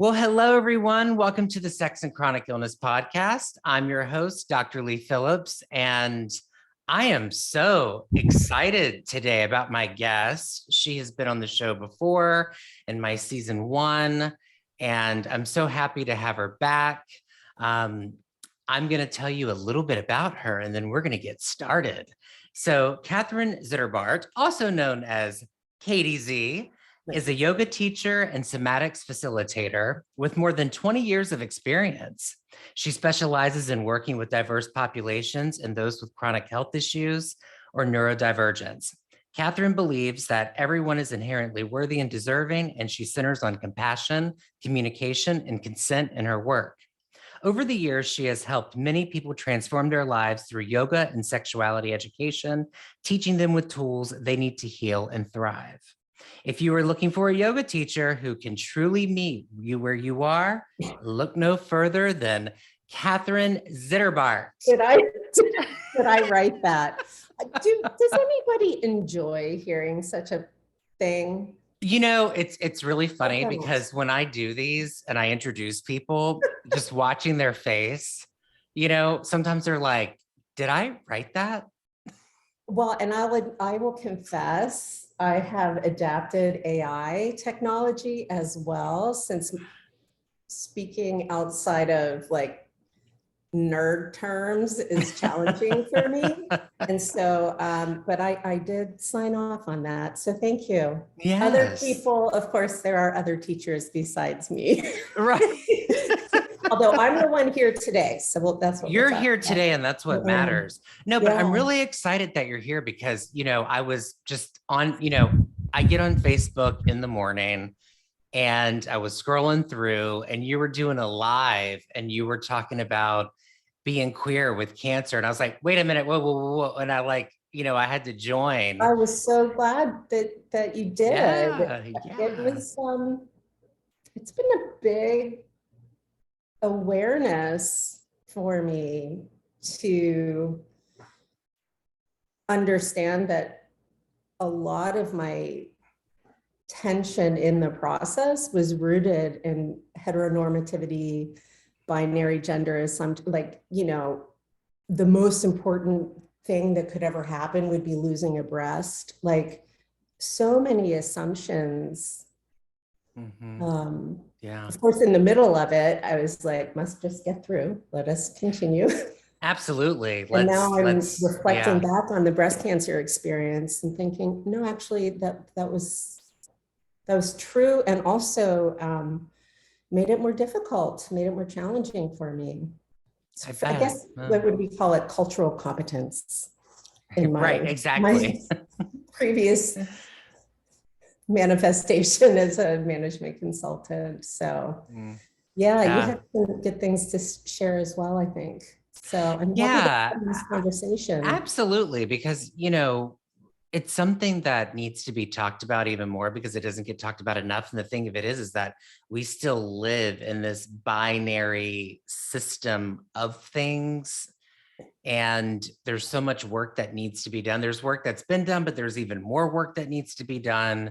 Well, hello, everyone. Welcome to the Sex and Chronic Illness Podcast. I'm your host, Dr. Lee Phillips, and I am so excited today about my guest. She has been on the show before in my season 1, and I'm so happy to have her back. I'm going to tell you a little bit about her, and then we're going to get started. So Katherine Zitterbart, also known as KayteeZee, is a yoga teacher and somatics facilitator with more than 20 years of experience. She specializes in working with diverse populations and those with chronic health issues or neurodivergence. Katherine believes that everyone is inherently worthy and deserving, and she centers on compassion, communication, and consent in her work. Over the years, she has helped many people transform their lives through yoga and sexuality education, teaching them with tools they need to heal and thrive. If you are looking for a yoga teacher who can truly meet you where you are, look no further than Katherine Zitterbart. Did I write that? Does anybody enjoy hearing such a thing? You know, it's really funny because when I do these and I introduce people, just watching their face, you know, sometimes they're like, did I write that? Well, and I will confess, I have adapted AI technology as well, since speaking outside of like nerd terms is challenging for me. And so, but I did sign off on that. So thank you. Yes. Other people, of course, there are other teachers besides me. Right. Although I'm the one here today. So that's what you're here today, and that's what matters. No, but I'm really excited that you're here because, you know, I was just on, you know, I get on Facebook in the morning and I was scrolling through and you were doing a live and you were talking about being queer with cancer. And I was like, wait a minute, whoa. And I like, you know, I had to join. I was so glad that you did. Yeah. It was, it's been a big awareness for me to understand that a lot of my tension in the process was rooted in heteronormativity, binary gender, like, you know, the most important thing that could ever happen would be losing a breast. Like, so many assumptions. Yeah. Of course, in the middle of it, I was like, must just get through. Let us continue. Absolutely. And now I'm reflecting back on the breast cancer experience and thinking, no, actually, that was true, and also made it more difficult, made it more challenging for me. So I guess what would we call it? Cultural competence. In my, right, exactly. My previous manifestation as a management consultant. So yeah, you have some good things to share as well, I think. So I'm happy to have this conversation. Absolutely, because, you know, it's something that needs to be talked about even more because it doesn't get talked about enough. And the thing of it is that we still live in this binary system of things. And there's so much work that needs to be done. There's work that's been done, but there's even more work that needs to be done.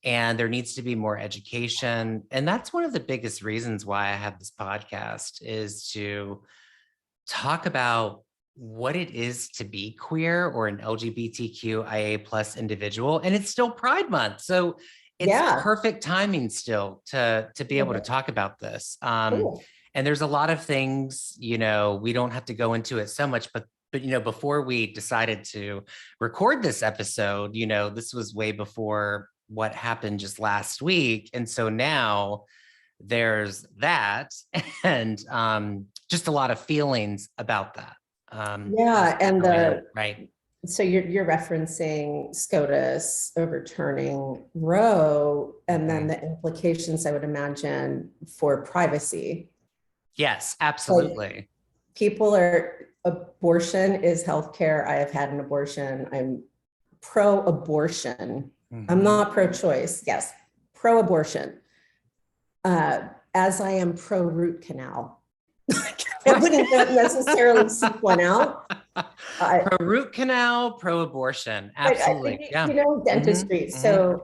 And there needs to be more education. And that's one of the biggest reasons why I have this podcast, is to talk about what it is to be queer or an LGBTQIA plus individual. And it's still Pride Month. So it's perfect timing still to be able to talk about this. Cool. And there's a lot of things, you know, we don't have to go into it so much, but you know, before we decided to record this episode, you know, this was way before what happened just last week. And so now there's that, and just a lot of feelings about that. And right. So you're referencing SCOTUS overturning Roe, and then the implications, I would imagine, for privacy. Yes, absolutely. Like, abortion is healthcare. I have had an abortion. I'm pro-abortion. I'm not pro-choice. Yes, pro-abortion. As I am pro-root canal. I wouldn't necessarily seek one out. Pro-root canal, pro-abortion. Absolutely. You know, dentistry. So,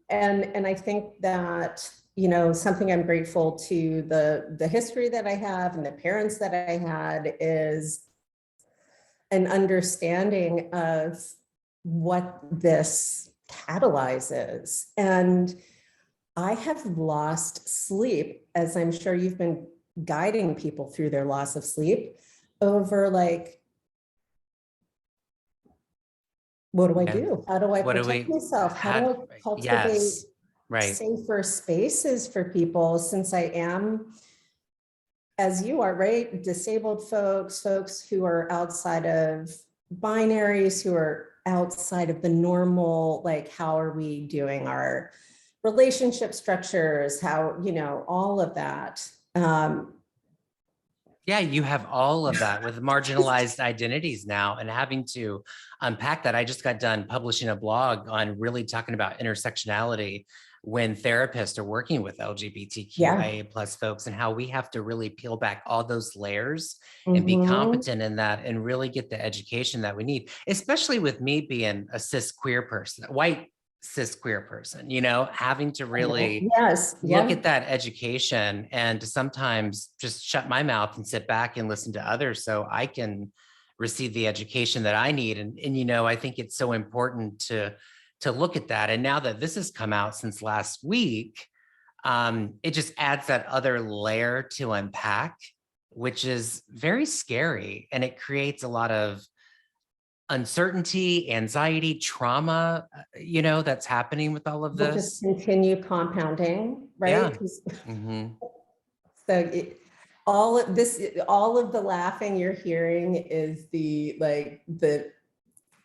and I think that you know, something I'm grateful to the history that I have and the parents that I had is an understanding of what this catalyzes. And I have lost sleep, as I'm sure you've been guiding people through their loss of sleep, over like, what do I do? How do I What do protect we myself? How do I cultivate yes, right. safer spaces for people, since I am, as you are, right, disabled folks who are outside of binaries, who are outside of the normal, like, how are we doing our relationship structures, how, you know, all of that. Yeah, you have all of that with marginalized identities now and having to unpack that. I just got done publishing a blog on really talking about intersectionality when therapists are working with LGBTQIA plus folks and how we have to really peel back all those layers and be competent in that and really get the education that we need, especially with me being a cis queer person, white cis queer person, you know, having to really look at that education and to sometimes just shut my mouth and sit back and listen to others so I can receive the education that I need. And you know, I think it's so important to look at that. And now that this has come out since last week, it just adds that other layer to unpack, which is very scary. And it creates a lot of uncertainty, anxiety, trauma, you know, that's happening with all of Will just this. continue compounding, right? Yeah. So all of this, all of the laughing you're hearing is the, like,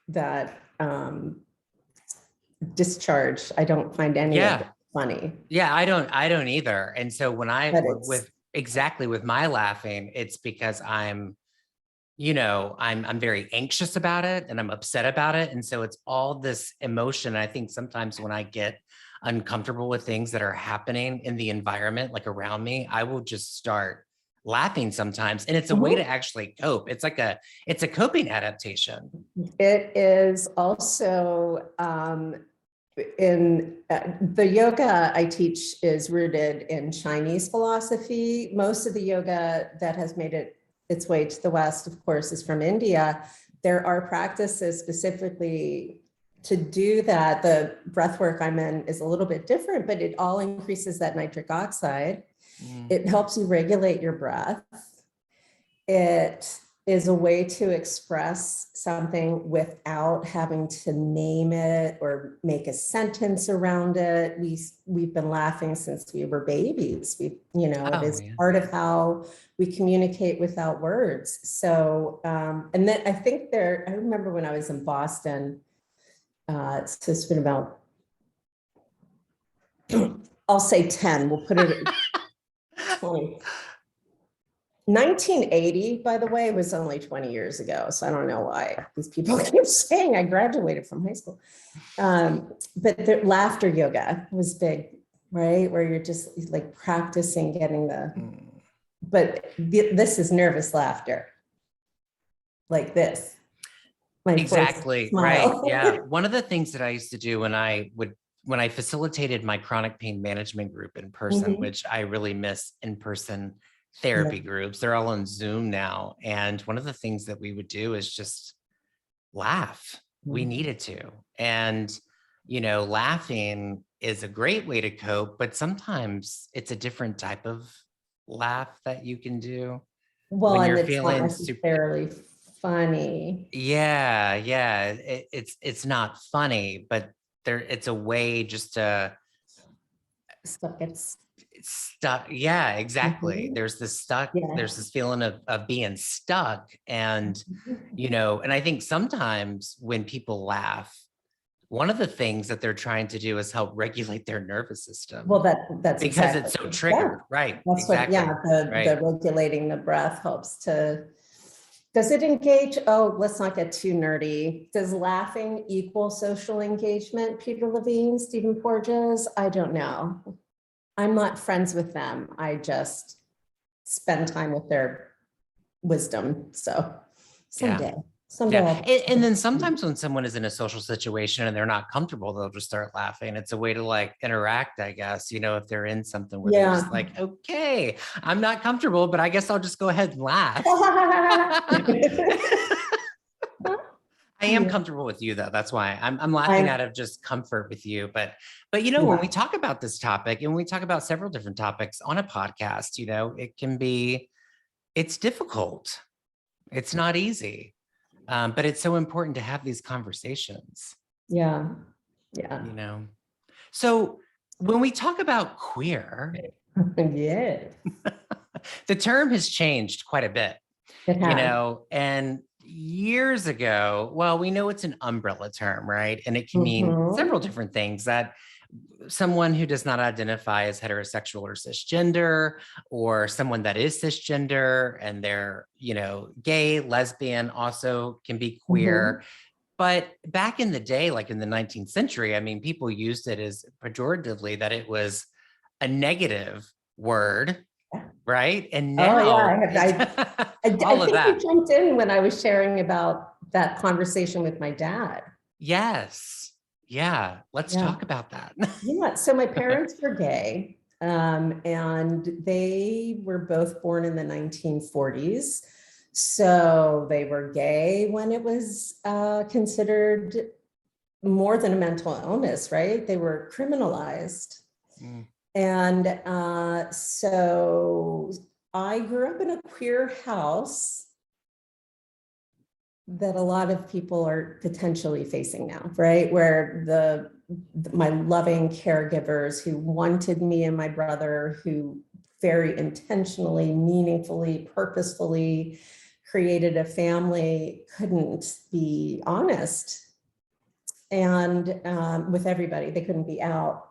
that discharge. I don't find any of it funny. Yeah, I don't either. And so when with my laughing, it's because I'm, you know, I'm very anxious about it and I'm upset about it. And so it's all this emotion. I think sometimes when I get uncomfortable with things that are happening in the environment, like around me, I will just start laughing sometimes. And it's a way to actually cope. It's a coping adaptation. It is also in the yoga I teach is rooted in Chinese philosophy. Most of the yoga that has made its way to the West, of course, is from India. There are practices specifically to do that. The breath work I'm in is a little bit different, but it all increases that nitric oxide. It helps you regulate your breath. It is a way to express something without having to name it or make a sentence around it. We've been laughing since we were babies. It is part of how we communicate without words. So, and then I remember when I was in Boston, so it's been about, I'll say 10, we'll put it at 20. 1980, by the way, was only 20 years ago. So I don't know why these people keep saying I graduated from high school. But the laughter yoga was big, right? Where you're just like practicing getting but this is nervous laughter. Like this. Exactly, right. Yeah. One of the things that I used to do when I facilitated my chronic pain management group in person, which I really miss in-person therapy groups. They're all on Zoom now. And one of the things that we would do is just laugh. We needed to. And, you know, laughing is a great way to cope, but sometimes it's a different type of laugh that you can do. Well, and it's not necessarily funny. Yeah. It's not funny, but it's a way just to stuck. Yeah, exactly. There's this feeling of being stuck. And, you know, and I think sometimes when people laugh, one of the things that they're trying to do is help regulate their nervous system. Well, that's because it's so triggered, right? That's exactly. The regulating the breath helps to. Does it engage? Oh, let's not get too nerdy. Does laughing equal social engagement? Peter Levine, Stephen Porges? I don't know. I'm not friends with them. I just spend time with their wisdom. So someday. Someday Yeah. I'll. And then sometimes when someone is in a social situation and they're not comfortable, they'll just start laughing. It's a way to like interact, I guess, if they're in something where they're Yeah. just like, okay, I'm not comfortable, but I guess I'll just go ahead and laugh. I am comfortable with you though. That's why I'm laughing out of just comfort with you. But when we talk about this topic and we talk about several different topics on a podcast, it's difficult. It's not easy. But it's so important to have these conversations. Yeah. Yeah. So when we talk about queer, Yeah. the term has changed quite a bit, and years ago, well, we know it's an umbrella term, right? And it can mean several different things. That someone who does not identify as heterosexual or cisgender, or someone that is cisgender and they're, gay, lesbian, also can be queer. But back in the day, like in the 19th century, I mean, people used it as pejoratively, that it was a negative word, right? And now, I think you jumped in when I was sharing about that conversation with my dad. Yes. Yeah. Let's talk about that. Yeah. So my parents were gay, and they were both born in the 1940s. So they were gay when it was considered more than a mental illness, right? They were criminalized. And so I grew up in a queer house that a lot of people are potentially facing now, right? Where my loving caregivers who wanted me and my brother, who very intentionally, meaningfully, purposefully created a family, couldn't be honest and with everybody. They couldn't be out.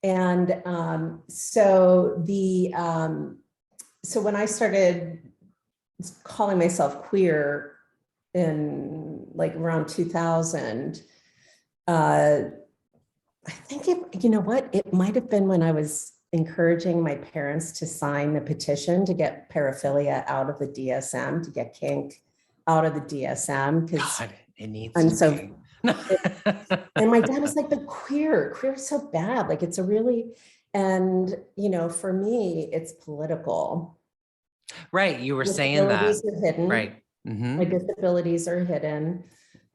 And so when I started calling myself queer in like around 2000, I think it might have been when I was encouraging my parents to sign the petition to get paraphilia out of the DSM, to get kink out of the DSM, because it needs I'm to so be. And my dad was like, but queer is so bad. Like it's a really, and for me, it's political. Right. You were saying that. Disabilities are hidden. Right. My disabilities are hidden.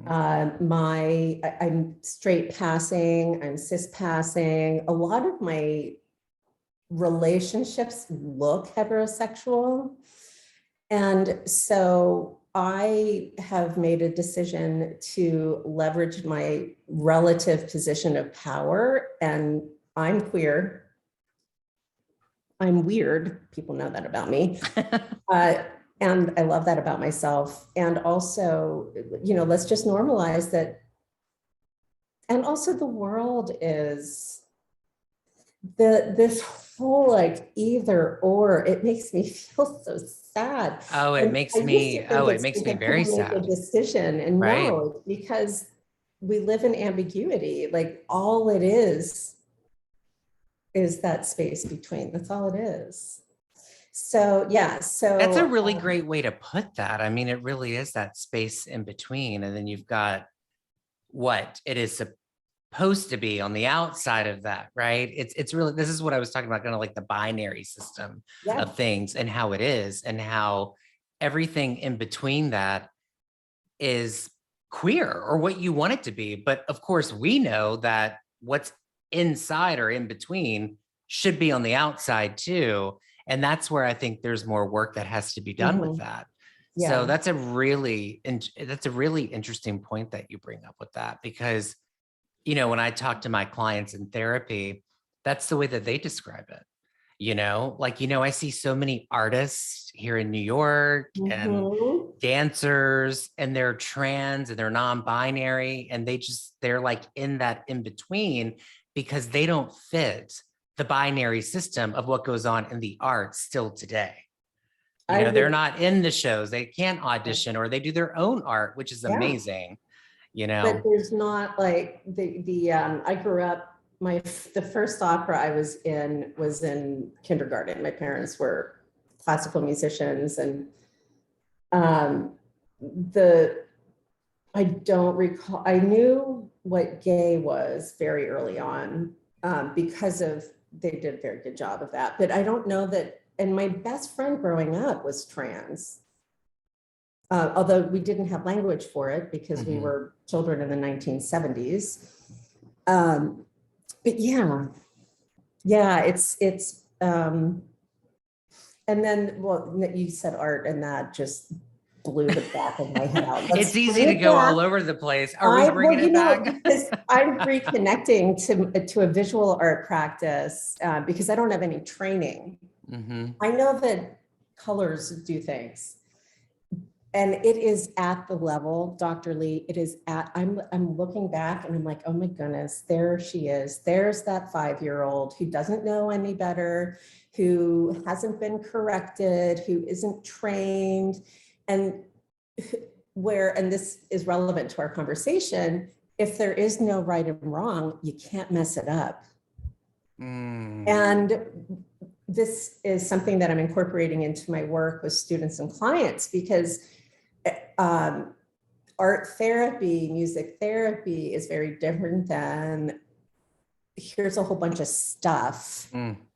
I'm straight passing, I'm cis passing. A lot of my relationships look heterosexual. And so I have made a decision to leverage my relative position of power, and I'm queer. I'm weird. People know that about me. And I love that about myself. And also, let's just normalize that. And also the world is this whole like either or, it makes me feel so sad. Oh, it makes me very sad. Make a decision, and no, because we live in ambiguity. Like all it is that space between. That's all it is. So yeah, so that's a really great way to put that. I mean, it really is that space in between, and then you've got what it is supposed to be on the outside of that, right? It's really, this is what I was talking about, kind of like the binary system of things, and how it is, and how everything in between that is queer, or what you want it to be. But of course, we know that what's inside or in between should be on the outside too. And that's where I think there's more work that has to be done with that. Yeah. So that's a really interesting point that you bring up with that, because, when I talk to my clients in therapy, that's the way that they describe it. I see so many artists here in New York and dancers, and they're trans and they're non-binary, and they're like in that in between, because they don't fit the binary system of what goes on in the arts still today. They're not in the shows, they can't audition, or they do their own art, which is amazing. But there's not like I grew up, the first opera I was in kindergarten. My parents were classical musicians, and I don't recall. I knew what gay was very early on because they did a very good job of that. But I don't know that, and my best friend growing up was trans. Although we didn't have language for it because we were children in the 1970s. But yeah, and then, well, you said art, and that just blew the back of my head out. It's easy to go all over the place. Are we bringing it back? Because I'm reconnecting to a visual art practice because I don't have any training. I know that colors do things. And it is at the level, Dr. Lee, I'm looking back and I'm like, oh my goodness, there she is. There's that 5-year-old who doesn't know any better, who hasn't been corrected, who isn't trained. And this is relevant to our conversation, if there is no right and wrong, you can't mess it up. And this is something that I'm incorporating into my work with students and clients, because art therapy, music therapy is very different than here's a whole bunch of stuff.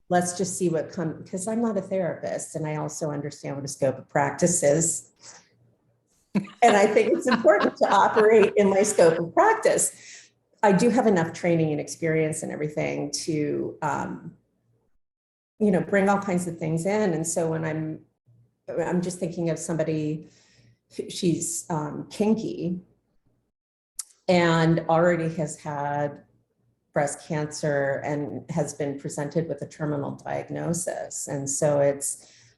Let's just see what comes, because I'm not a therapist and I also understand what a scope of practice is. And I think it's important to operate in my scope of practice. I do have enough training and experience and everything to, bring all kinds of things in. And so when I'm just thinking of somebody, she's kinky and already has had breast cancer and has been presented with a terminal diagnosis. And so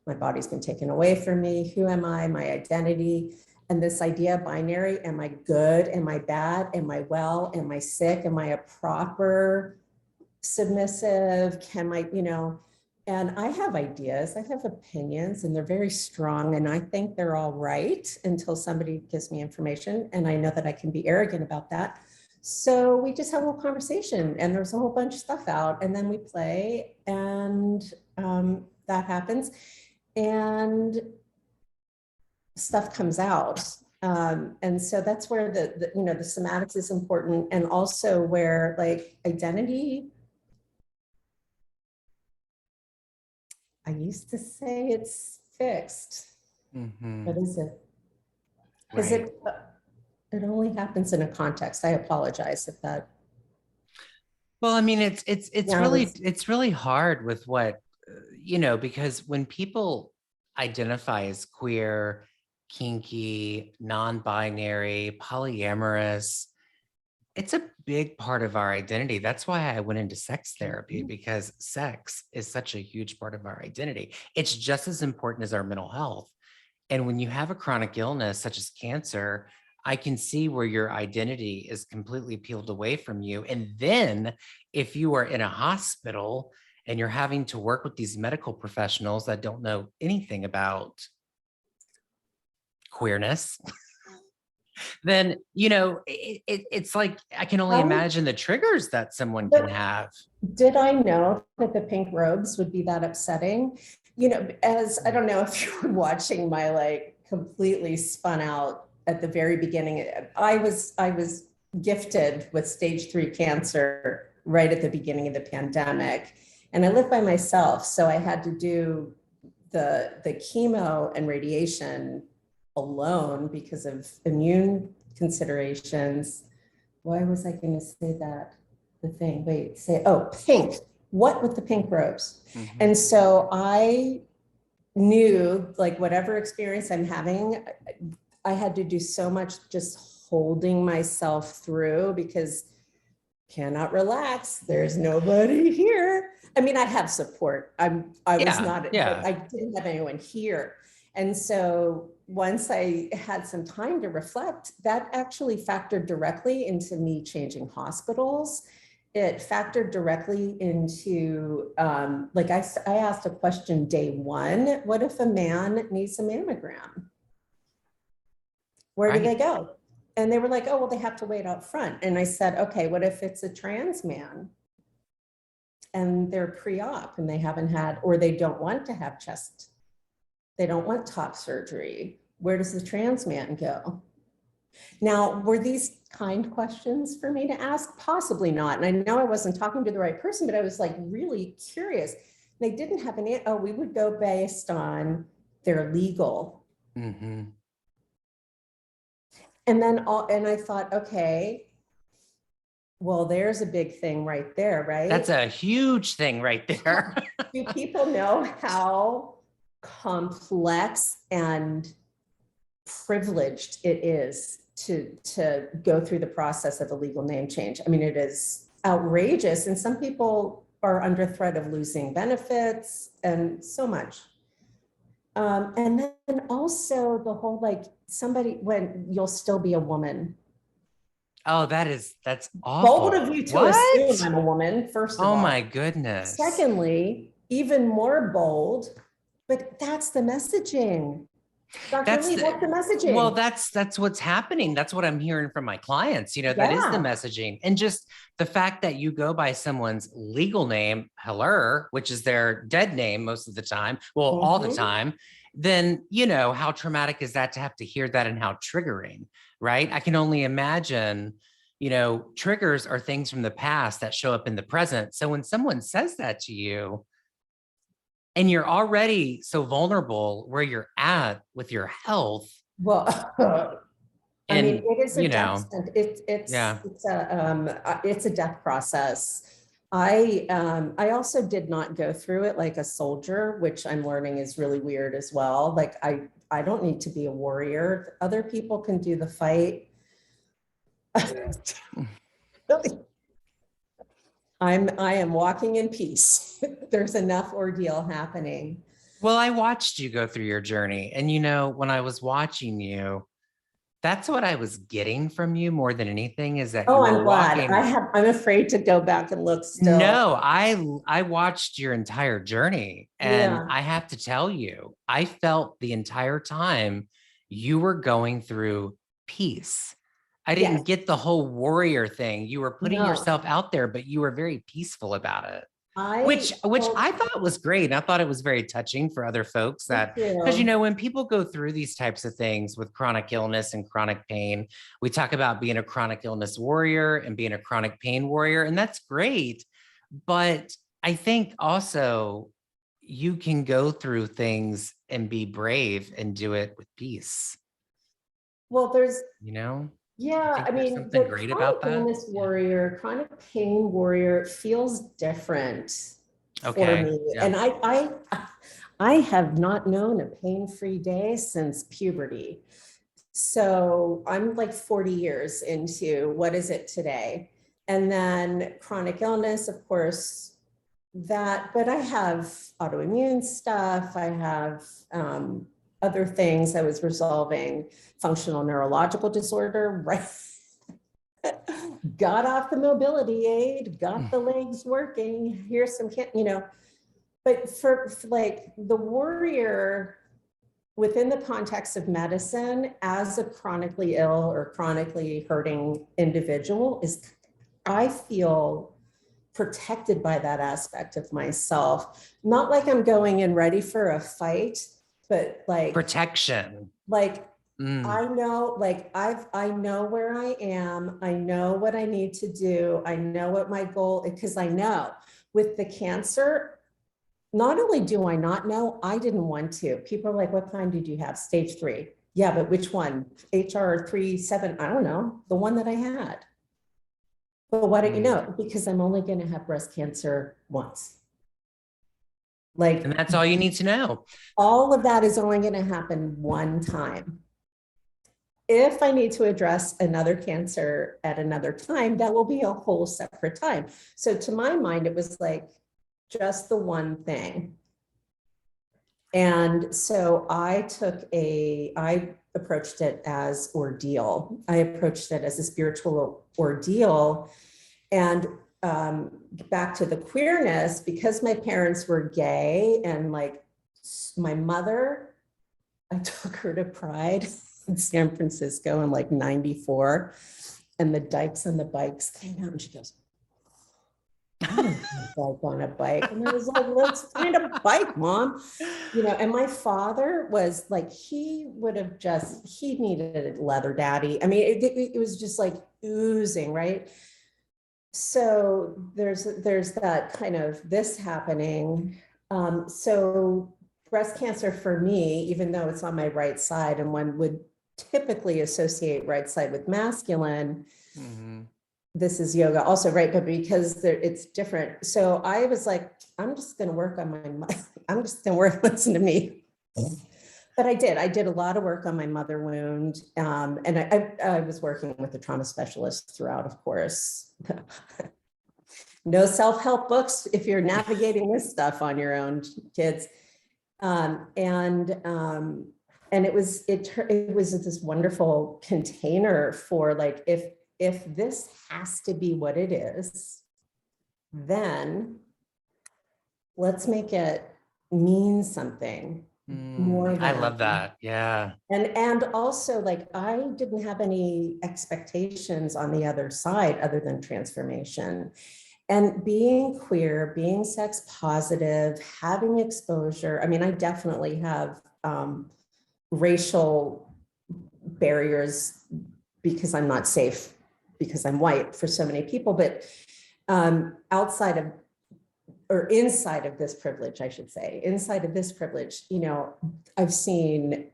my body's been taken away from me. Who am I? My identity. And this idea of binary, am I good? Am I bad? Am I well? Am I sick? Am I a proper submissive? And I have ideas, I have opinions, and they're very strong, and I think they're all right until somebody gives me information, and I know that I can be arrogant about that. So we just have a little conversation, and there's a whole bunch of stuff out, and then we play, and that happens, and stuff comes out. And so that's where the somatics is important, and also where like identity, I used to say it's fixed. What is it? Because it only happens in a context. I apologize if that. Well, I mean, it's really hard with what, because when people identify as queer, kinky, non-binary, polyamorous, it's a big part of our identity. That's why I went into sex therapy, because sex is such a huge part of our identity. It's just as important as our mental health. And when you have a chronic illness such as cancer, I can see where your identity is completely peeled away from you. And then if you are in a hospital and you're having to work with these medical professionals that don't know anything about queerness, then, it's like, I can only imagine the triggers that someone can have. Did I know that the pink robes would be that upsetting? As I don't know if you were watching my like completely spun out at the very beginning. I was gifted with stage 3 cancer right at the beginning of the pandemic. And I lived by myself. So I had to do the chemo and radiation alone because of immune considerations. Why was I going to say that? Pink. What with the pink robes? And so I knew, like, whatever experience I'm having, I had to do so much just holding myself through, because cannot relax. There's nobody here. I mean, I have support. I didn't have anyone here. And so once I had some time to reflect, that actually factored directly into me changing hospitals. It factored directly into, I asked a question day 1, what if a man needs a mammogram? Where do they go? And they were like, oh, well, they have to wait out front. And I said, okay, what if it's a trans man and they're pre-op and they haven't had, or they don't want to have chest, they don't want top surgery. Where does the trans man go? Now, were these kind questions for me to ask? Possibly not. And I know I wasn't talking to the right person, but I was like really curious. They didn't have any, oh, we would go based on their legal. Mm-hmm. And then and I thought, okay, well, there's a big thing right there, right? That's a huge thing right there. Do people know how complex and privileged it is to go through the process of a legal name change? I mean, it is outrageous, and some people are under threat of losing benefits and so much. And then also the whole, like, somebody, when you'll still be a woman. Oh, that's awful. Bold of you to What? assume I'm a woman, first of all. Oh my goodness. Secondly, even more bold, but that's the messaging. Dr. Lee, what's the messaging? Well, that's what's happening. That's what I'm hearing from my clients. You know, that is the messaging. And just the fact that you go by someone's legal name, Heller, which is their dead name most of the time, well, all the time, then, you know, how traumatic is that to have to hear that, and how triggering, right? I can only imagine, you know, triggers are things from the past that show up in the present. So when someone says that to you, and you're already so vulnerable where you're at with your health. Well, I mean, it is a death. It's a death process. I also did not go through it like a soldier, which I'm learning is really weird as well. Like, I don't need to be a warrior. Other people can do the fight. Really. I am walking in peace. There's enough ordeal happening. Well, I watched you go through your journey, and, you know, when I was watching you, that's what I was getting from you more than anything, is that I'm glad. I'm afraid to go back and look still. No, I watched your entire journey, and I have to tell you, I felt the entire time you were going through peace. I didn't get the whole warrior thing. You were putting yourself out there, but you were very peaceful about it. Which I thought was great. And I thought it was very touching for other folks, that, because, you know, when people go through these types of things with chronic illness and chronic pain, we talk about being a chronic illness warrior and being a chronic pain warrior, and that's great. But I think also you can go through things and be brave and do it with peace. Well, there's, you know, I mean, something great about that. Illness warrior, chronic pain warrior feels different for me. And I have not known a pain-free day since puberty. So I'm like 40 years into, what is it today? And then chronic illness, of course, but I have autoimmune stuff. I have other things I was resolving, functional neurological disorder, right? Got off the mobility aid, got the legs working. Here's some, you know, but for like the warrior within the context of medicine as a chronically ill or chronically hurting individual I feel protected by that aspect of myself. Not like I'm going in ready for a fight, but like protection. Like, I know, like I know where I am. I know what I need to do. I know what my goal is, because I know with the cancer, not only do I not know, I didn't want to. People are like, what kind did you have? Stage 3. Yeah, but which one? HR 37, I don't know, the one that I had. But why don't you know? Because I'm only going to have breast cancer once. Like, and that's all you need to know. All of that is only going to happen one time. If I need to address another cancer at another time, that will be a whole separate time. So to my mind, it was like just the one thing. And so I approached it as ordeal. I approached it as a spiritual ordeal. And back to the queerness, because my parents were gay, and like my mother, I took her to Pride in San Francisco in like 94, and the dykes on the bikes came out, and she goes, I don't like on a bike. And I was like, let's find a bike, Mom. And my father was like, he needed a leather daddy. I mean, it was just like oozing, right? So there's that kind of this happening. So breast cancer for me, even though it's on my right side, and one would typically associate right side with masculine, this is yoga also, right? But because it's different. So I was like, I'm just going to work on I'm just going to listen to me. But I did a lot of work on my mother wound. And I was working with a trauma specialist throughout, of course. No self-help books if you're navigating this stuff on your own, kids. And it was this wonderful container for like, if this has to be what it is, then let's make it mean something more than. I love that. Yeah. And also, like, I didn't have any expectations on the other side other than transformation. And being queer, being sex positive, having exposure. I mean, I definitely have racial barriers because I'm not safe because I'm white for so many people, but outside of, or inside of this privilege, I should say, inside of this privilege, I've seen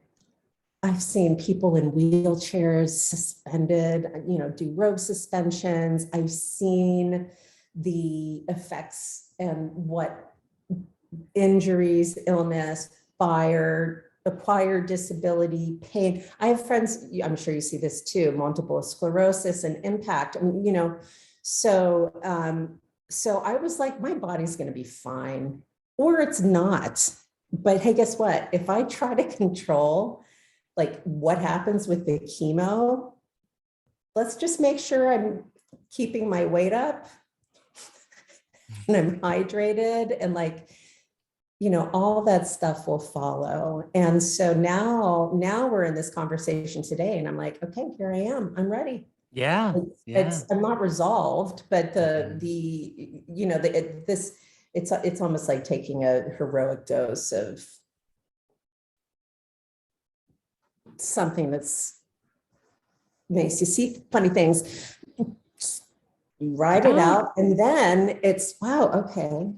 people in wheelchairs suspended, do rope suspensions. I've seen the effects and what injuries, illness, fire, acquired disability, pain. I have friends, I'm sure you see this too, multiple sclerosis and impact, so I was like, my body's going to be fine, or it's not. But hey, guess what? If I try to control like what happens with the chemo, let's just make sure I'm keeping my weight up and I'm hydrated, and like, all that stuff will follow. And so now we're in this conversation today, and I'm like, okay, here I am. I'm ready. Yeah. I'm not resolved, but it's almost like taking a heroic dose of something that's makes you see funny things. You ride it out, and then it's, wow, okay.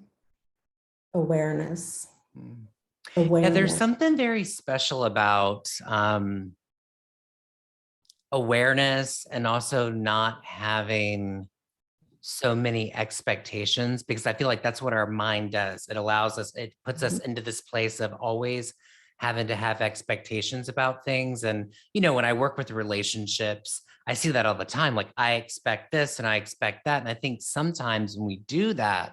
Awareness. Yeah, there's something very special about awareness, and also not having so many expectations, because I feel like that's what our mind does. It puts us into this place of always having to have expectations about things. And, when I work with relationships, I see that all the time. Like, I expect this and I expect that. And I think sometimes when we do that,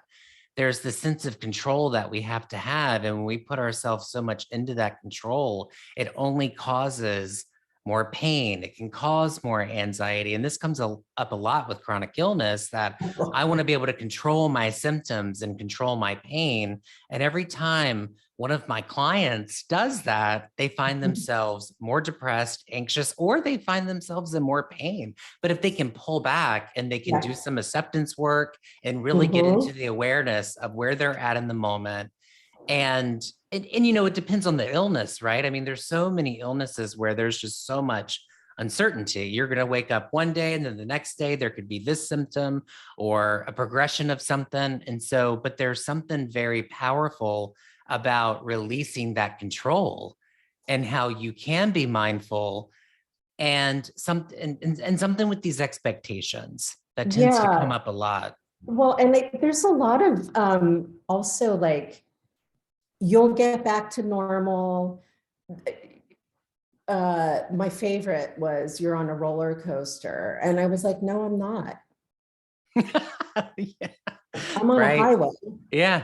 there's the sense of control that we have to have. And when we put ourselves so much into that control, it only causes more pain. It can cause more anxiety. And this comes up a lot with chronic illness, that I want to be able to control my symptoms and control my pain. And every time one of my clients does that, they find themselves more depressed, anxious, or they find themselves in more pain. But if they can pull back and they can do some acceptance work and really get into the awareness of where they're at in the moment. And it depends on the illness, right? I mean, there's so many illnesses where there's just so much uncertainty. You're going to wake up one day, and then the next day there could be this symptom or a progression of something. And so, but there's something very powerful about releasing that control, and how you can be mindful, and something with these expectations that tends to come up a lot. Well, and there's a lot of also, like, you'll get back to normal. My favorite was, you're on a roller coaster. And I was like, no, I'm not. Yeah. I'm on a highway. Yeah.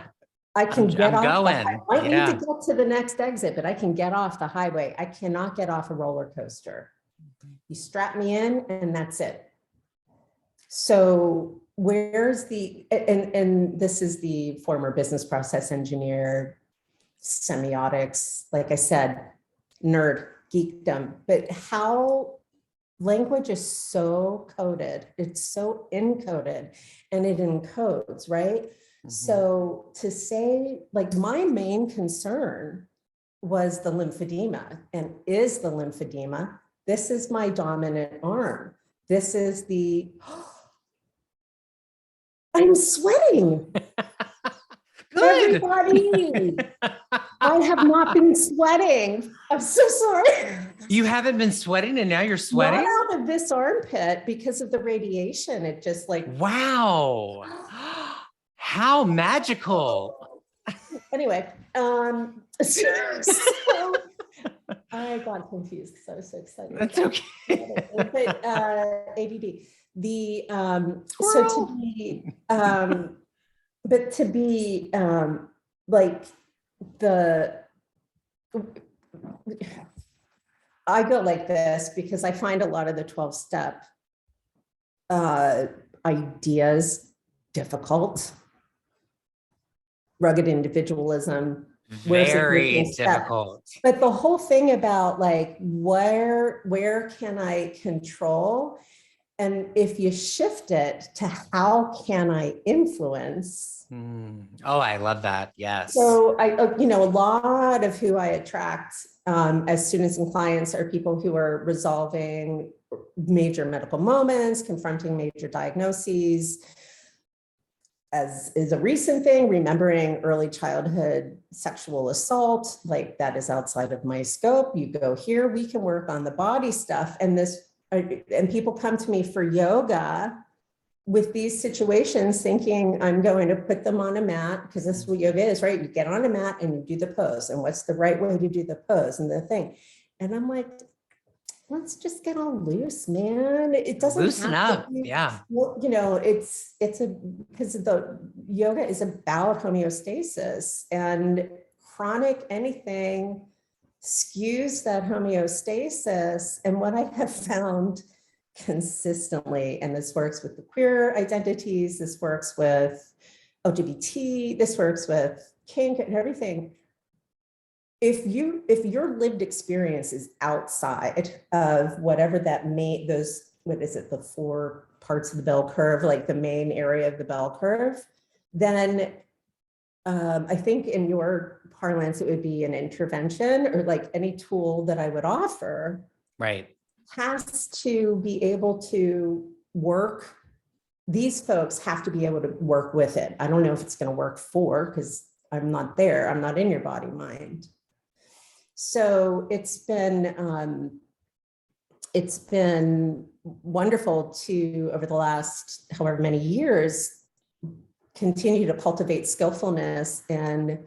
I can get off. I might need to get to the next exit, but I can get off the highway. I cannot get off a roller coaster. You strap me in, and that's it. So where's and this is the former business process engineer, semiotics, like I said, nerd, geekdom, but how language is so coded, it's so encoded, and it encodes, right? So to say, like, my main concern was the lymphedema, and is the lymphedema. This is my dominant arm. This is the, I'm sweating. Good. Everybody, I have not been sweating. I'm so sorry. You haven't been sweating and now you're Not sweating? out of this armpit because of the radiation. It just like, Wow. How magical. anyway, so I got confused because I was so excited. That's okay. But ADD. The so to be but to be like the I go like this because I find a lot of the 12-step ideas difficult. Rugged individualism. Very difficult. But the whole thing about like, where can I control? And if you shift it to how can I influence? Oh, I love that. Yes. So a lot of who I attract as students and clients are people who are resolving major medical moments, confronting major diagnoses, as is a recent thing, remembering early childhood sexual assault, like that is outside of my scope. You go here, we can work on the body stuff. And people come to me for yoga with these situations thinking I'm going to put them on a mat, because this is what yoga is, right? You get on a mat and you do the pose, and what's the right way to do the pose and the thing. And I'm like, let's just get all loose, man. It doesn't loosen up. Yeah. Well, because the yoga is about homeostasis, and chronic anything skews that homeostasis. And what I have found consistently, and this works with the queer identities, this works with LGBT, this works with kink and everything. If your lived experience is outside of whatever that the 4 parts of the bell curve, like the main area of the bell curve, then I think in your parlance, it would be an intervention, or like any tool that I would offer. Right. Has to be able to work. These folks have to be able to work with it. I don't know if it's going to work because I'm not there. I'm not in your body mind. So it's been wonderful to, over the last however many years, continue to cultivate skillfulness. And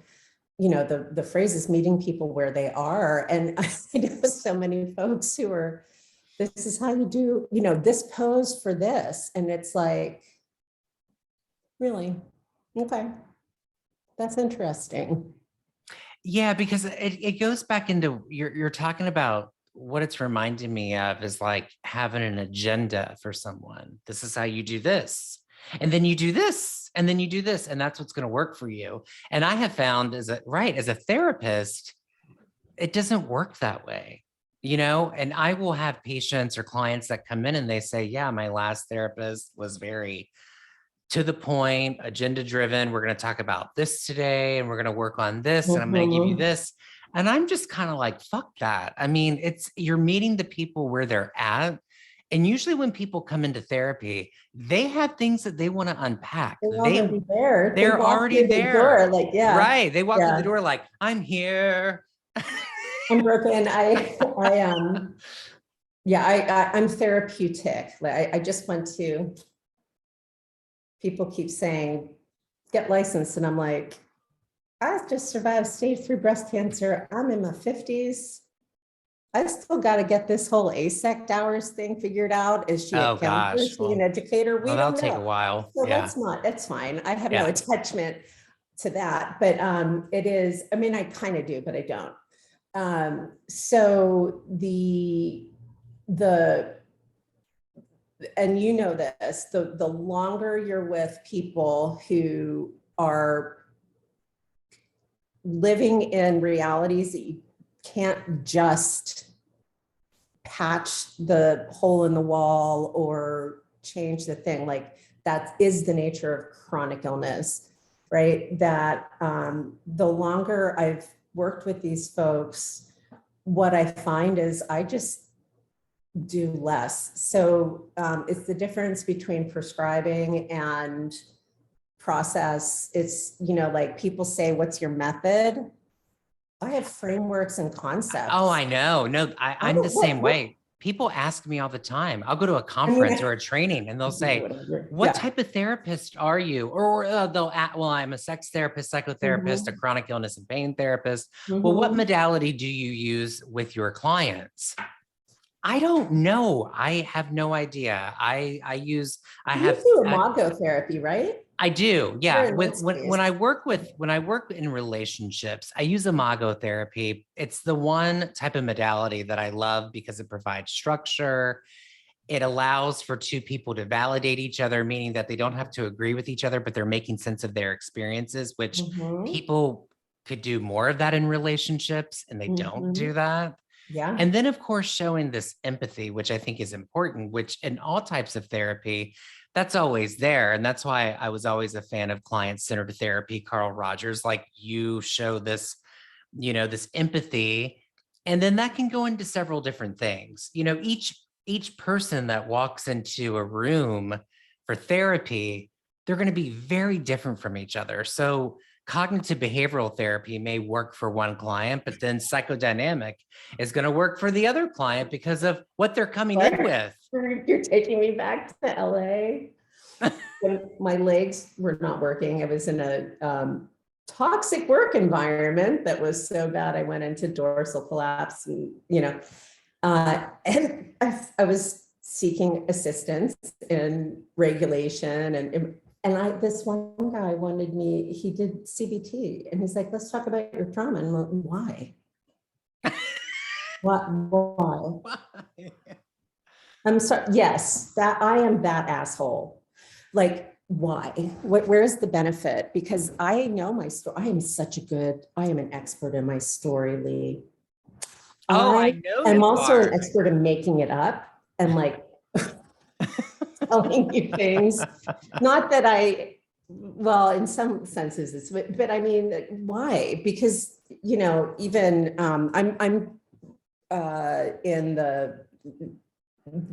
the phrase is meeting people where they are. And I know so many folks who are, this is how you do, this pose for this. And it's like, really? Okay. That's interesting. Yeah, because it goes back into, you're talking about what it's reminding me of is like having an agenda for someone. This is how you do this. And then you do this, and then you do this, and that's what's going to work for you. And I have found as a therapist, it doesn't work that way, and I will have patients or clients that come in and they say, yeah, my last therapist was very to the point, agenda driven. We're going to talk about this today, and we're going to work on this, and I'm going to give you this. And I'm just kind of like, fuck that. I mean, you're meeting the people where they're at. And usually when people come into therapy, they have things that they want to unpack. They're already there. They're already there. Like, yeah. Right. They walk through the door like, I'm here. I'm broken. I'm therapeutic. I just went to, people keep saying, get licensed. And I'm like, I just survived stage 3 breast cancer. I'm in my 50s. I still got to get this whole ASEC hours thing figured out. Is she a counselor? Is she an educator? We don't know. That'll take a while. So that's fine. I have no attachment to that, but it is, I mean, I kind of do, but I don't. So and this, the longer you're with people who are living in realities that you can't just patch the hole in the wall or change the thing. Like that is the nature of chronic illness, right? That the longer I've worked with these folks, what I find is I just do less. So it's the difference between prescribing and process. It's, you know, like people say, what's your method? I have frameworks and concepts. Oh, I know. No, I'm the same way. People ask me all the time. I'll go to a conference or a training and they'll say, what type of therapist are you? Or they'll ask, well, I'm a sex therapist, psychotherapist, a chronic illness and pain therapist. Well, what modality do you use with your clients? I don't know. I have no idea. I do imago therapy, right? I do. Yeah. When I work in relationships, I use imago therapy. It's the one type of modality that I love because it provides structure. It allows for two people to validate each other, meaning that they don't have to agree with each other, but they're making sense of their experiences, which people could do more of that in relationships, and they don't do that. Yeah. And then, of course, showing this empathy, which I think is important, which in all types of therapy, that's always there. And that's why I was always a fan of client-centered therapy, Carl Rogers. Like, you show this, you know, this empathy, and then that can go into several different things. You know, each person that walks into a room for therapy, they're going to be very different from each other. So cognitive behavioral therapy may work for one client, but then psychodynamic is going to work for the other client because of what they're coming in with. You're taking me back to LA. When my legs were not working, I was in a toxic work environment that was so bad. I went into dorsal collapse, and, you know, and I was seeking assistance in regulation, and this one guy wanted me, he did CBT, and he's like, let's talk about your trauma. And I'm like, why? Why? I'm sorry. Yes, that I am that asshole. Like, why? Where's the benefit? Because I know my story. I am an expert in my story, Lee. I know. I'm also an expert in making it up and like telling you things. Not that well, in some senses it's, but I mean, why? Because, you know, even I'm in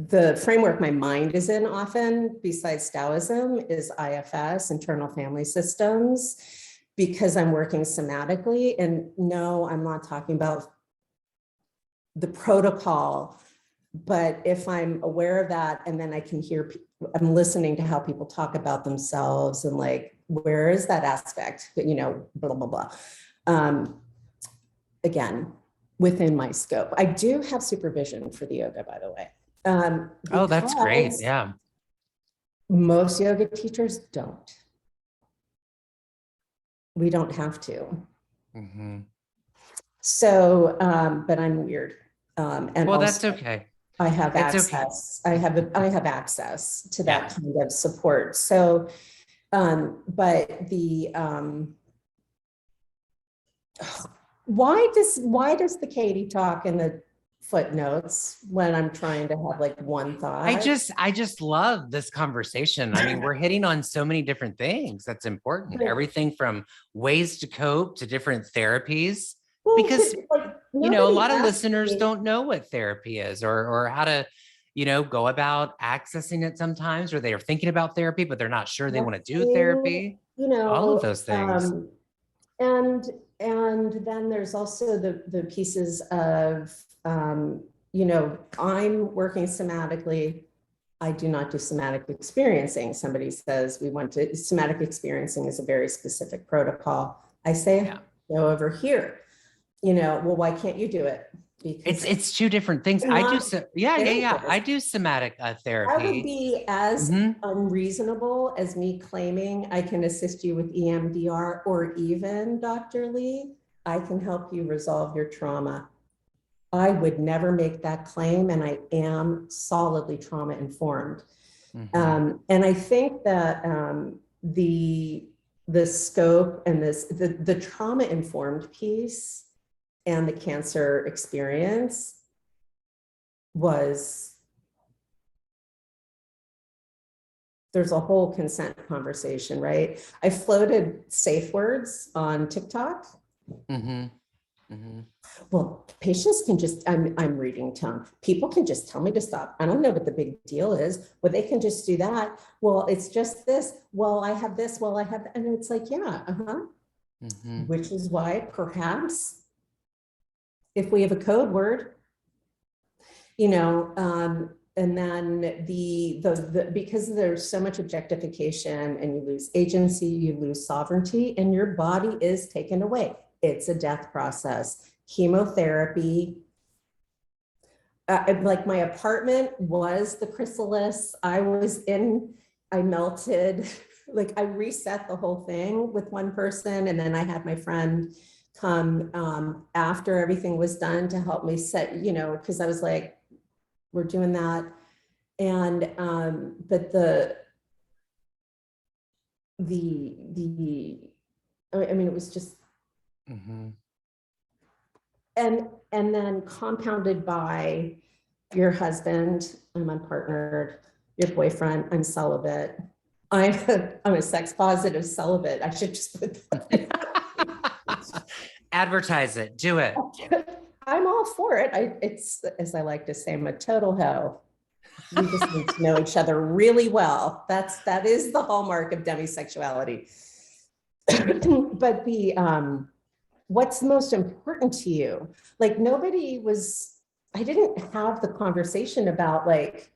the framework my mind is in often, besides Taoism, is IFS, internal family systems, because I'm working somatically. And no, I'm not talking about the protocol, but if I'm aware of that, and then I can hear, I'm listening to how people talk about themselves, and like, where is that aspect, you know, blah, blah, blah. Again, within my scope. I do have supervision for the yoga, by the way. Oh, that's great. Yeah. Most yoga teachers don't. We don't have to. So, but I'm weird. And well, that's okay. I have access. Okay. I have access to that kind of support. So, but the why does the Katie talk in the footnotes when I'm trying to have like one thought? I just love this conversation. I mean, we're hitting on so many different things that's important. Everything from ways to cope to different therapies. Well, because like, you know, a lot of listeners don't know what therapy is or how to, you know, go about accessing it sometimes, or they're thinking about therapy, but they're not sure they want to do therapy. You know, all of those things. And then there's also the pieces of, you know, I'm working somatically. I do not do somatic experiencing. Somebody says somatic experiencing is a very specific protocol. I say, go over here. You know, well, why can't you do it? Because it's two different things. I do somatic therapy. I would be as unreasonable as me claiming I can assist you with EMDR, or even, Dr. Lee, I can help you resolve your trauma. I would never make that claim, and I am solidly trauma informed. And I think that the scope and the trauma informed piece and the cancer experience was, there's a whole consent conversation, right? I floated safe words on TikTok. Mm-hmm. Mm-hmm. Well, patients can just, I'm reading tongue. People can just tell me to stop. I don't know what the big deal is. Well, they can just do that. Well, it's just this. Well, I have this. Well, I have, and it's like, yeah, Mm-hmm. which is why perhaps if we have a code word, you know, and then the because there's so much objectification and you lose agency, you lose sovereignty, and your body is taken away. It's a death process. Chemotherapy, like my apartment was the chrysalis. I melted, like I reset the whole thing with one person. And then I had my friend come after everything was done to help me set, you know, because I was like, we're doing that. And, but I mean, it was just, Mm-hmm. and then compounded by your husband, I'm unpartnered, your boyfriend, I'm celibate. I'm a sex positive celibate. I should just put that. Advertise it. Do it. I'm all for it. It's, as I like to say, I'm a total hoe. We just need to know each other really well. That is the hallmark of demisexuality. But what's most important to you? Like I didn't have the conversation about like,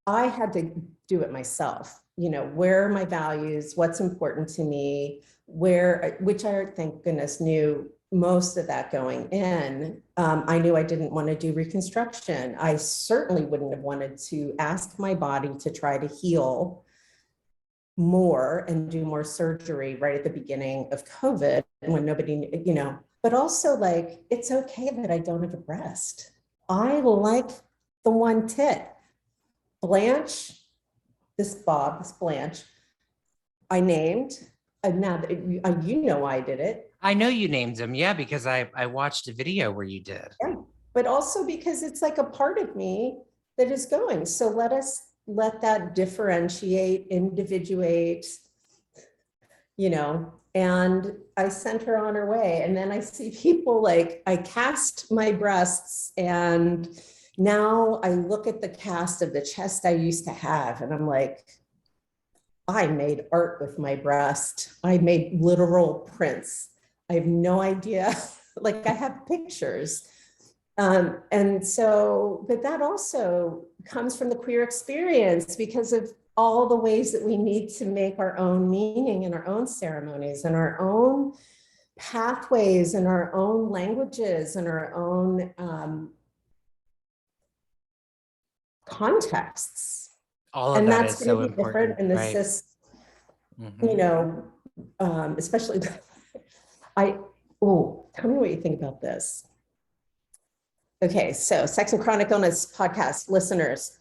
I had to do it myself. You know, where are my values? What's important to me? Which I, thank goodness, knew most of that going in. I knew I didn't want to do reconstruction. I certainly wouldn't have wanted to ask my body to try to heal more and do more surgery right at the beginning of COVID when nobody, you know, but also like, it's okay that I don't have a breast. I like the one tit. Blanche, this Blanche, I named, and now you know I did it. I know you named him, yeah, because I watched a video where you did. Yeah, but also because it's like a part of me that is going. So let that differentiate, individuate, you know, and I sent her on her way. And then I see people like, I cast my breasts and now I look at the cast of the chest I used to have and I'm like, I made art with my breast. I made literal prints. I have no idea. Like I have pictures. And so, but that also comes from the queer experience because of all the ways that we need to make our own meaning in our own ceremonies and our own pathways and our own languages and our own contexts. All of And that that's is going so to be different important, in the right? cis, Mm-hmm. you know, especially tell me what you think about this. Okay, so Sex and Chronic Illness podcast listeners,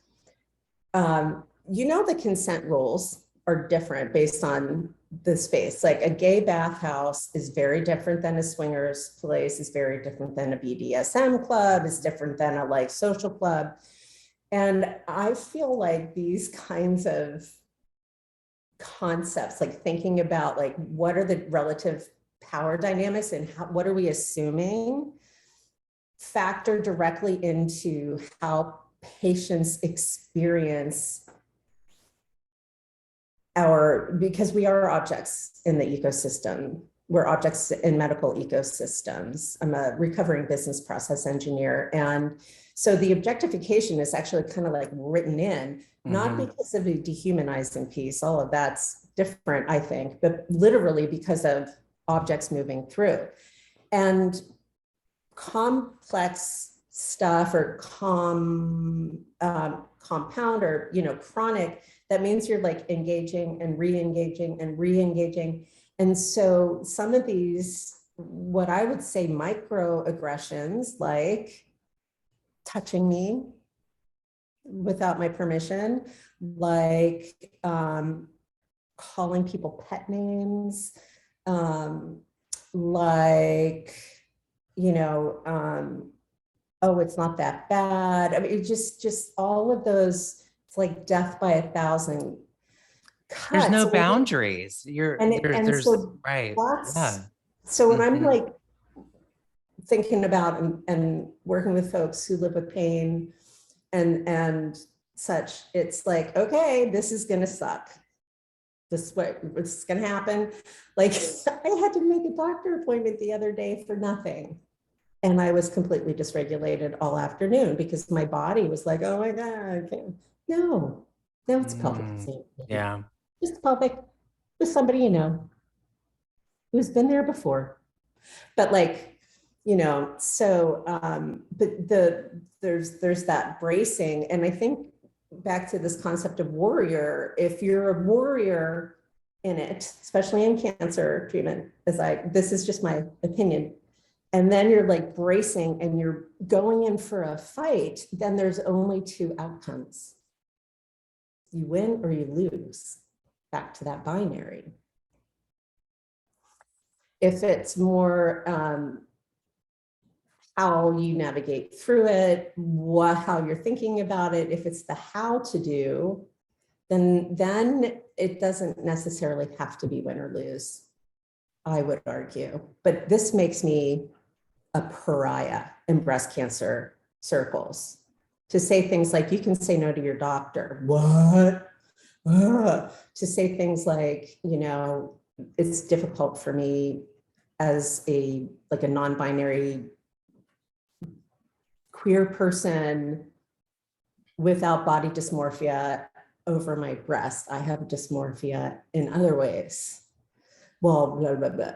you know the consent rules are different based on the space. Like a gay bathhouse is very different than a swingers place, is very different than a BDSM club, is different than a like social club. And I feel like these kinds of concepts, like thinking about like what are the relative power dynamics and what are we assuming, factor directly into how patients experience because we are objects in the ecosystem. We're objects in medical ecosystems. I'm a recovering business process engineer. And so the objectification is actually kind of like written in, not because of a dehumanizing piece, all of that's different, I think, but literally because of objects moving through. And complex stuff or compound or, you know, chronic, that means you're like engaging and re-engaging and re-engaging. And so some of these, what I would say microaggressions, like touching me without my permission, like calling people pet names, like, you know, oh, it's not that bad. I mean, it just all of those, it's like death by 1,000 There's cuts. no boundaries. And There's so right. Yeah. that's, so when I'm Mhm. like thinking about and working with folks who live with pain and such, it's like, okay, this is going to suck. This is what's going to happen. Like I had to make a doctor appointment the other day for nothing. And I was completely dysregulated all afternoon because my body was like, oh my God, I can't. No, it's pelvic. Yeah. Just pelvic with somebody, who's been there before. But like, so, but there's that bracing. And I think back to this concept of warrior, if you're a warrior in it, especially in cancer treatment, this is just my opinion, and then you're like bracing and you're going in for a fight, then there's only two outcomes. You win or you lose, back to that binary. If it's more how you navigate through it, how you're thinking about it, if it's the how to do, then it doesn't necessarily have to be win or lose, I would argue. But this makes me a pariah in breast cancer circles to say things like, you can say no to your doctor. What? To say things like, it's difficult for me as a non-binary queer person without body dysmorphia over my breast. I have dysmorphia in other ways. Well, blah, blah, blah.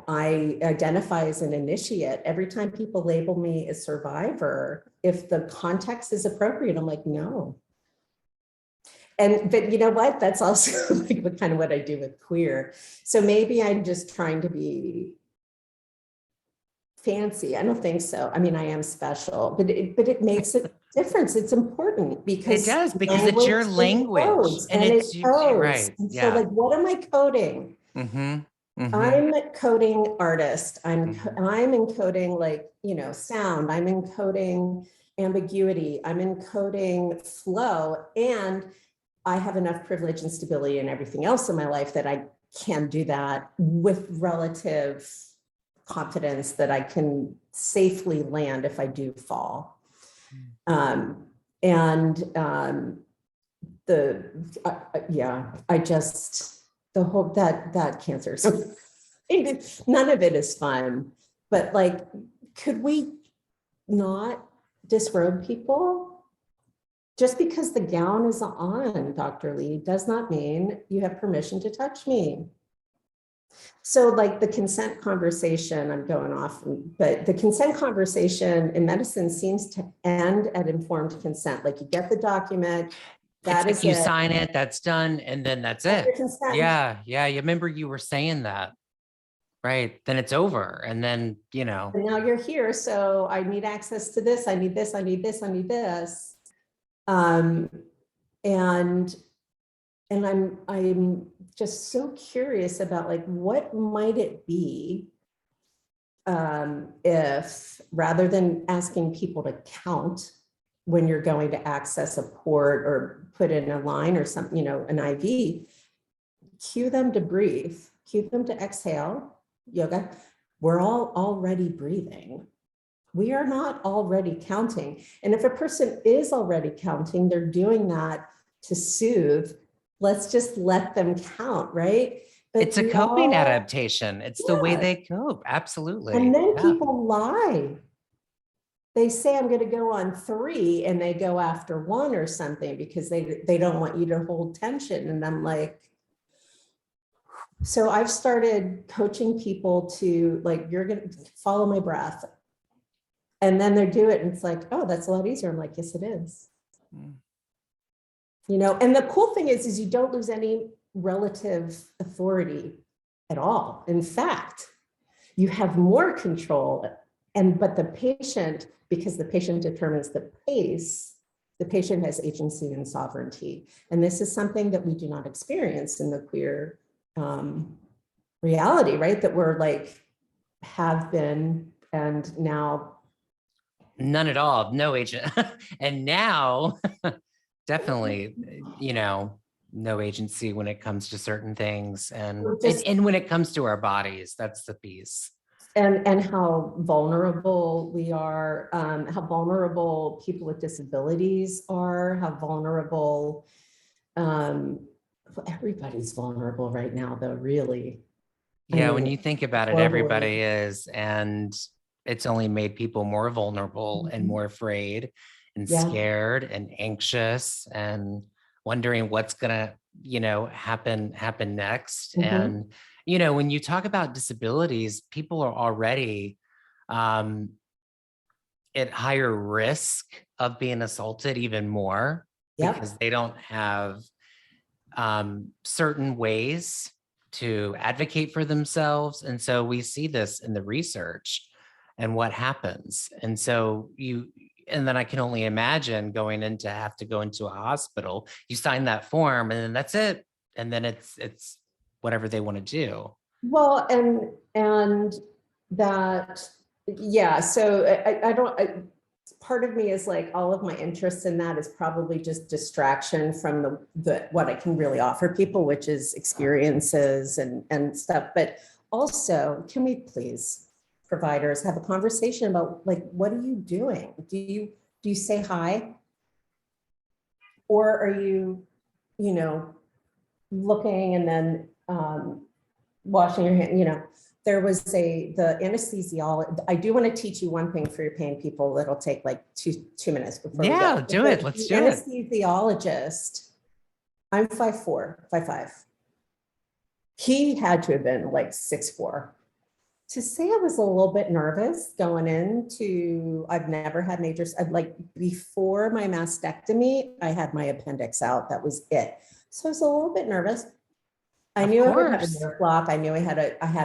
I identify as an initiate. Every time people label me a survivor, if the context is appropriate, I'm like, no. But you know what? That's also like what I do with queer. So maybe I'm just trying to be fancy. I don't think so. I mean, I am special, but it makes a difference. It's important because it does, because it's your language and it it's codes. right. And so Yeah. like, what am I coding? Mm-hmm. Mm-hmm. I'm coding artist. I'm Mm-hmm. encoding sound. I'm encoding ambiguity. I'm encoding flow. And I have enough privilege and stability and everything else in my life that I can do that with relative confidence that I can safely land if I do fall. The whole that cancer. So none of it is fun, but like, could we not disrobe people? Just because the gown is on, Dr. Lee, does not mean you have permission to touch me. So like the consent conversation, I'm going off, but the consent conversation in medicine seems to end at informed consent. Like you get the document, that is you it. sign it, that's done, and then that's it. Yeah. You remember you were saying that, right? Then it's over, and then And now you're here, so I need access to this. I need this. I need this. I need this. And I'm just so curious about like, what might it be if rather than asking people to count when you're going to access a port or put in a line or something, an IV, cue them to breathe, cue them to exhale, yoga. We're all already breathing. We are not already counting. And if a person is already counting, they're doing that to soothe. Let's just let them count, right? But it's a coping adaptation. It's the way they cope. Absolutely. And then people lie. They say, I'm going to go on 3, and they go after 1 or something because they don't want you to hold tension. And I'm like, so I've started coaching people to like, you're going to follow my breath. And then they do it. And it's like, oh, that's a lot easier. I'm like, yes, it is. And the cool thing is you don't lose any relative authority at all. In fact, you have more control. But the patient, because the patient determines the pace, the patient has agency and sovereignty. And this is something that we do not experience in the queer reality, right? That we're like, have been, and now None at all, no agent. And now, definitely, no agency when it comes to certain things, and Just and when it comes to our bodies, that's the piece. and how vulnerable we are, how vulnerable people with disabilities are, how vulnerable, everybody's vulnerable right now, though, really. Yeah, when you think about it, Globally. everybody is, and it's only made people more vulnerable and more afraid and Yeah. scared and anxious and wondering what's gonna, happen next. Mhm. And, when you talk about disabilities, people are already um, at higher risk of being assaulted even more because Yep. they don't have certain ways to advocate for themselves. And so we see this in the research and what happens. And so and then I can only imagine have to go into a hospital, you sign that form and then that's it. And then it's whatever they want to do. Well, and that, yeah, so I don't, part of me is like, all of my interest in that is probably just distraction from the what I can really offer people, which is experiences and stuff. But also, can we please, providers, have a conversation about, like, what are you doing? Do you say hi? Or are you looking and then washing your hand, there was the anesthesiologist. I do want to teach you one thing for your pain people that'll take like two minutes before we Yeah, go. do it. Let's The do it. anesthesiologist, I'm 5'4", 5'5". He had to have been like 6'4". To say I was a little bit nervous going into, I've never had like before my mastectomy, I had my appendix out. That was it. So I was a little bit nervous. I Of knew I would have a course. nerve block. I knew I had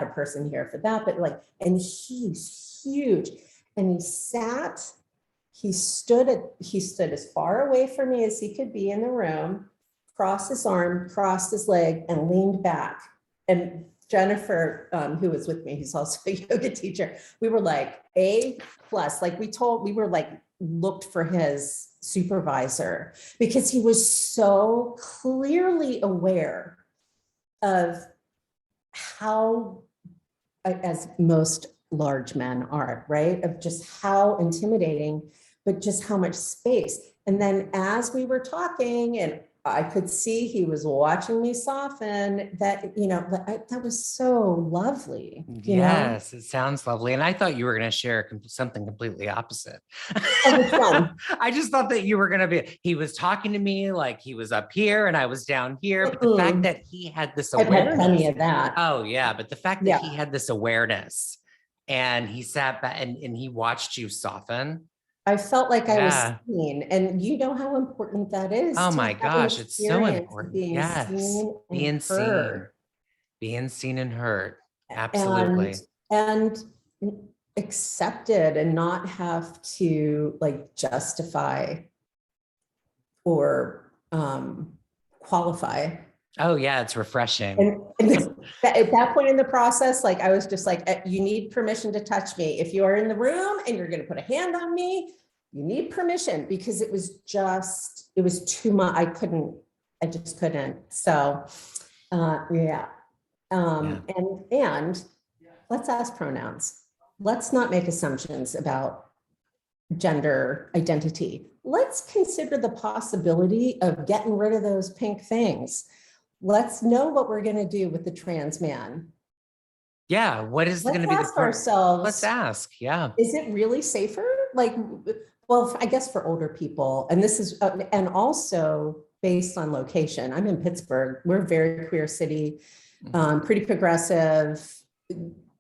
a person here for that, but like, and he's huge. And he stood as far away from me as he could be in the room, crossed his arm, crossed his leg, and leaned back. And Jennifer, who was with me, who's also a yoga teacher, we were like A+, like we were like, looked for his supervisor because he was so clearly aware of how, as most large men are, right? Of just how intimidating, but just how much space. And then as we were talking, and I could see he was watching me soften, that was so lovely, Yes, it sounds lovely. And I thought you were going to share something completely opposite. Oh, which one? I just thought that you were going to he was talking to me like he was up here and I was down here. But the fact that he had this I've had plenty awareness. of that. Oh, yeah. But the fact that Yeah. he had this awareness and he sat back and he watched you soften. I felt like I was Yeah. seen, and you know how important that is Oh to my have an gosh. It's so experience of important. being Yes. seen and heard. Being seen and heard. and Absolutely. and accepted, and not have to like justify or qualify. Oh, yeah. It's refreshing. And at that point in the process, like, I was just like, you need permission to touch me. If you are in the room and you're going to put a hand on me, you need permission, because it was too much. I just couldn't. So yeah. And let's ask pronouns. Let's not make assumptions about gender identity. Let's consider the possibility of getting rid of those pink things. Let's know what we're going to do with the trans man. Yeah. What is going to be the Let's ask ourselves, Let's ask. Yeah. is it really safer? Like, well, I guess for older people, and this is, and also based on location. I'm in Pittsburgh. We're a very queer city, pretty progressive,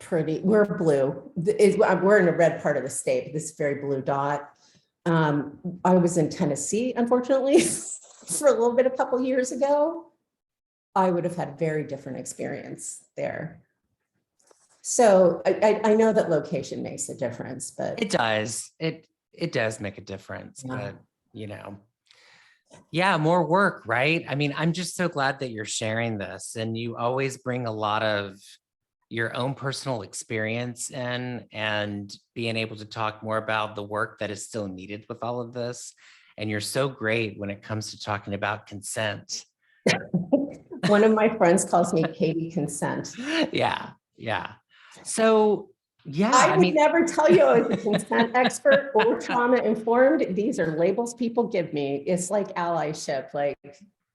we're blue. We're in a red part of the state, this very blue dot. I was in Tennessee, unfortunately, for a little bit, a couple years ago. I would have had a very different experience there. So I know that location makes a difference, but it does. It does make a difference, but yeah, more work, right? I mean, I'm just so glad that you're sharing this, and you always bring a lot of your own personal experience in, and being able to talk more about the work that is still needed with all of this. And you're so great when it comes to talking about consent. One of my friends calls me Katie Consent. Yeah. Yeah. So, yeah, I would never tell you I was a consent expert or trauma informed. These are labels people give me. It's like allyship. Like,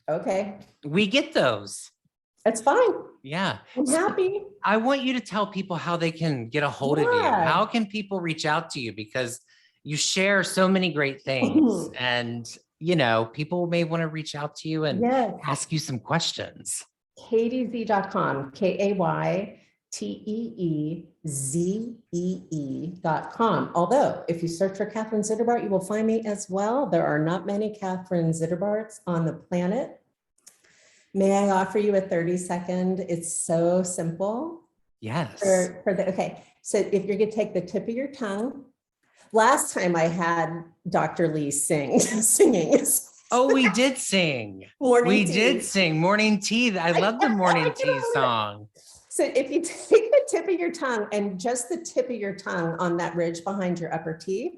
okay, we get those. it's fine. Yeah. I'm happy. I want you to tell people how they can get a hold of you. How can people reach out to you? Because you share so many great things, and people may want to reach out to you and ask you some questions. KayteeZee.com, KayteeZee.com. Although, if you search for Katherine Zitterbart, you will find me as well. There are not many Katherine Zitterbarts on the planet. May I offer you a 30-second? It's so simple. Yes. Okay. So if you're going to take the tip of your tongue, last time I had Dr. Lee singing. Oh, we did sing. Did sing Morning Tea. I love the Morning Tea song. So if you take the tip of your tongue and just the tip of your tongue on that ridge behind your upper teeth,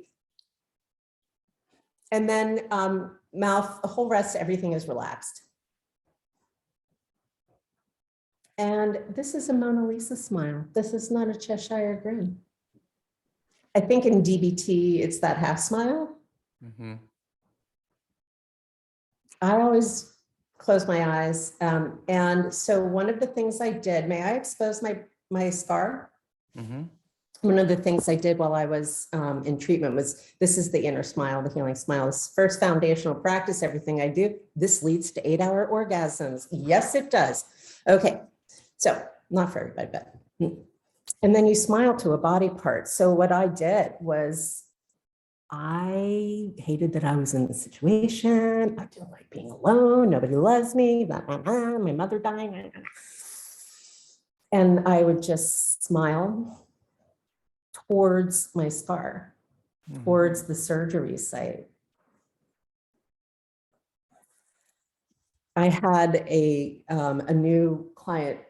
and then mouth, the whole rest, everything is relaxed. And this is a Mona Lisa smile. This is not a Cheshire grin. I think in DBT, it's that half smile. Mm-hmm. I always close my eyes. And so one of the things I did, may I expose my scar? Mm-hmm. One of the things I did while I was in treatment was, this is the inner smile, the healing smile. This first foundational practice, everything I do, this leads to 8-hour orgasms. Yes, it does. Okay, so not for everybody, but, and then you smile to a body part. So what I did was, I hated that I was in the situation. I didn't like being alone. Nobody loves me. My mother dying. And I would just smile towards my scar, towards the surgery site. I had a new client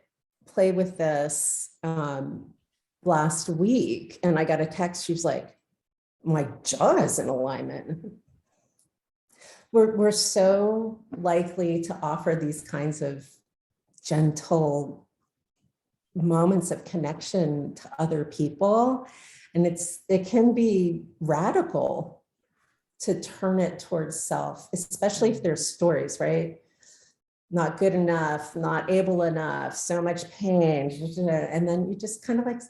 play with this last week, and I got a text. She was like, my jaw is in alignment. We're so likely to offer these kinds of gentle moments of connection to other people. And it can be radical to turn it towards self, especially if there's stories, right? Not good enough, not able enough, so much pain. And then you just kind of like,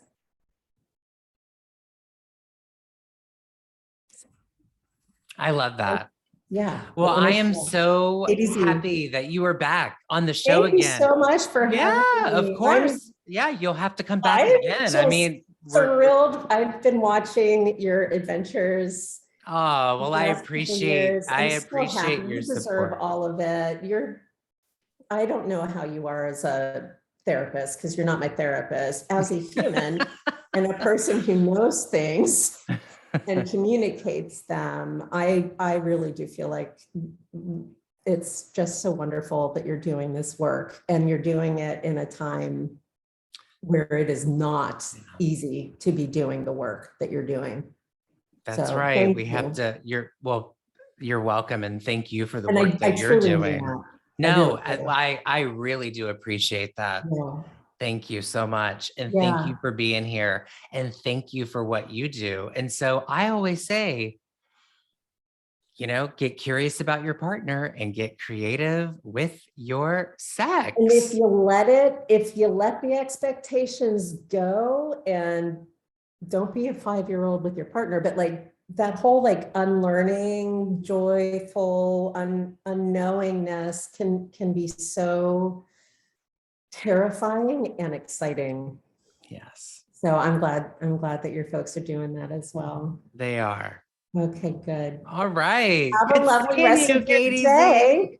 I love that. Yeah. Well, I am so happy that you are back on the show again. Thank you so much for having me. Of course. Yeah, you'll have to come back again. I mean, thrilled. I've been watching your adventures. Oh, well, I appreciate your support. You deserve all of it. I don't know how you are as a therapist, because you're not my therapist. As a human and a person who knows things and communicates them, I really do feel like it's just so wonderful that you're doing this work, and you're doing it in a time where it is not easy to be doing the work that you're doing. That's right. We have to, you're welcome. And thank you for the work that you're doing. No, I really do appreciate that. Yeah. Thank you so much. And thank you for being here. And thank you for what you do. And so I always say, get curious about your partner and get creative with your sex. And if you let the expectations go, and don't be a 5-year-old with your partner, but like that whole unlearning, joyful, unknowingness can be so terrifying and exciting. Yes. So I'm glad that your folks are doing that as well. They are. Okay, good. All right. Have a lovely rest of your day.